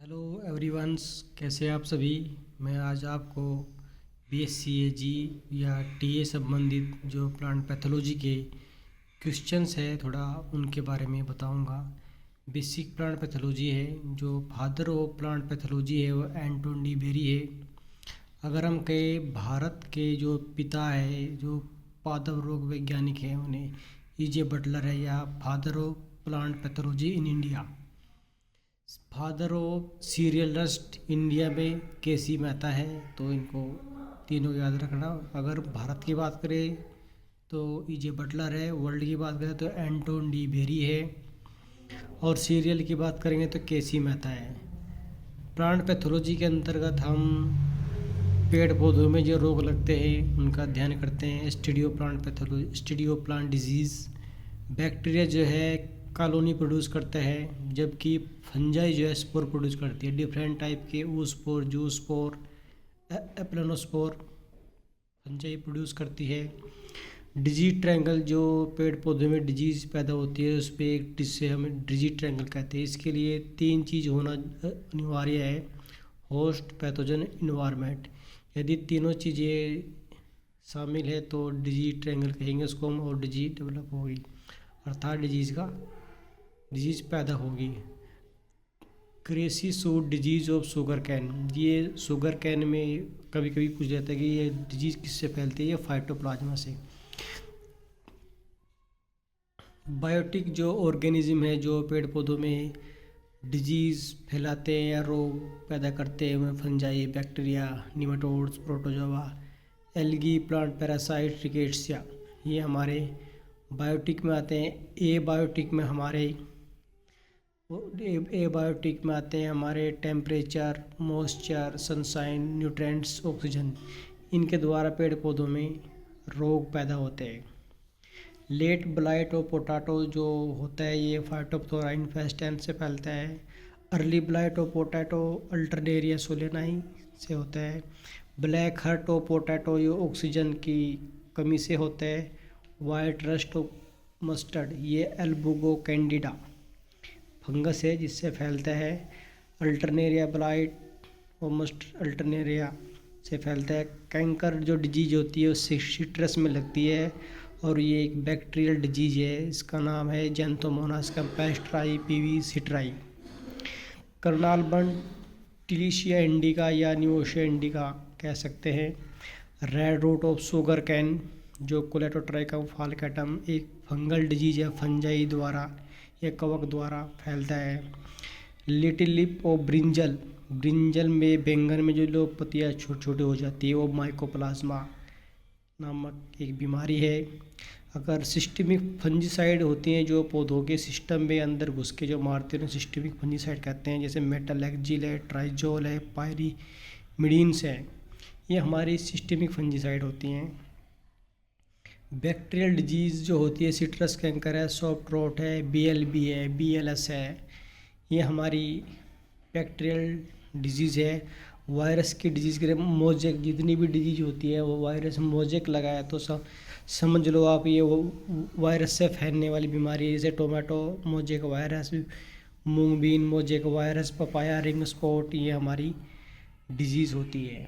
Hello everyone's, कैसे आप सभी। मैं आज आपको BSc-AG या TA संबंधित जो प्लांट पैथोलॉजी के क्वेश्चंस है थोड़ा उनके बारे में बताऊंगा। बेसिक प्लांट पैथोलॉजी है, जो फादर ऑफ प्लांट पैथोलॉजी है वो एंटोन डी बेरी है। अगर हम कहें भारत के जो पिता है, जो पादप रोग वैज्ञानिक हैं, उन्हें EJ बटलर है, या father of plant pathology in India. Father of serial rust India में KC मेहता है। तो इनको तीनों याद रखना। अगर भारत की बात करें तो EJ बटलर है, वर्ल्ड की बात करें तो एंटोन डी बेरी है, और सीरियल की बात करेंगे तो KC मेहता है। प्लांट पैथोलॉजी के अंतर्गत हम पेड़ पौधों में जो रोग लगते हैं उनका अध्ययन करते हैं। Stereo plant pathology, stereo plant disease. Bacteria जो है कॉलोनी प्रोड्यूस करता है, जबकि फंजाई जो है स्पोर प्रोड्यूस करती है। डिफरेंट टाइप के ऊस्पोर, जूस्पोर, एप्लेनोस्पोर फंजाई प्रोड्यूस करती है। डिजीज ट्रायंगल, जो पेड़ पौधों में डिजीज़ पैदा होती है उस पर एक जिससे हमें डिजीज ट्रायंगल कहते हैं। इसके लिए 3 चीज़ होना अनिवार्य है: होस्ट, पैथोजन, इन्वायरमेंट। यदि तीनों चीज़ें शामिल है तो डिजीज ट्रायंगल कहेंगे उसको हम, और डिजीज डेवलप होगी, अर्थात डिजीज़ पैदा होगी। Cracy suit disease of sugar cane, ये शुगर कैन में कभी कभी पूछ जाता है कि ये डिजीज़ किससे फैलती है। ये फाइटोप्लाज्मा से। बायोटिक जो ऑर्गेनिज्म है जो पेड़ पौधों में डिजीज़ फैलाते हैं या रोग पैदा करते हैं, उनमें fungi, bacteria, nematodes, protozoa, algae, plant parasite, rickettsia, ये हमारे बायोटिक में आते हैं। ए बायोटिक में आते हैं हमारे temperature, moisture, sunshine, nutrients, oxygen. इनके द्वारा पेड़ पौधों में रोग पैदा होते हैं। लेट ब्लाइट ऑफ पोटैटो जो होता है ये फाइटोप्थोरा इन्फेस्टेंस से फैलता है। Early blight of potato Alternaria solani से होता है। ब्लैक हर्ट ऑफ पोटैटो ये ऑक्सीजन की कमी से होता है। वाइट रस्ट ऑफ मस्टर्ड ये एल्बुगो कैंडिडा फंगस है जिससे फैलता है। अल्टरनेरिया ब्लाइट और अल्टरनेरिया से फैलता है। कैंकर जो डिजीज होती है उससे सिट्रस में लगती है, और ये एक बैक्टीरियल डिजीज है। इसका नाम है Xanthomonas campestris PV citri. Karnal bunt Tilletia indica या न्यूओशिया इंडिका कह सकते हैं। Red root of sugarcane जो कोलेटोट्राइकम फाल्केटम एक फंगल डिजीज है, फंजाई द्वारा या कवक द्वारा फैलता है। Little lip of brinjal, brinjal में बैंगन में जो लोग पत्तियाँ छोटे छोटे हो जाती है वो माइकोप्लाज्मा नामक एक बीमारी है। अगर सिस्टमिक फंजीसाइड होती हैं जो पौधों के सिस्टम में अंदर घुस के जो मारते हैं सिस्टमिक फंजीसाइड कहते हैं, जैसे मेटालैक्जिल है, ट्राइजोल है, पायरीमिडीन्स है, ये हमारी सिस्टमिक फंजीसाइड होती हैं। बैक्टीरियल डिजीज़ जो होती है सिट्रस कैंकर है, सॉफ्ट रॉट है, BLB है, BLS है, ये हमारी बैक्टीरियल डिजीज़ है। वायरस की डिजीज़ के लिए मोजेक, जितनी भी डिजीज होती है वो वायरस मोजेक लगाया तो समझ लो आप ये वो वायरस से फैलने वाली बीमारी है। जैसे tomato mosaic virus, mungbean mosaic virus, papaya ring spot, ये हमारी डिजीज़ होती है।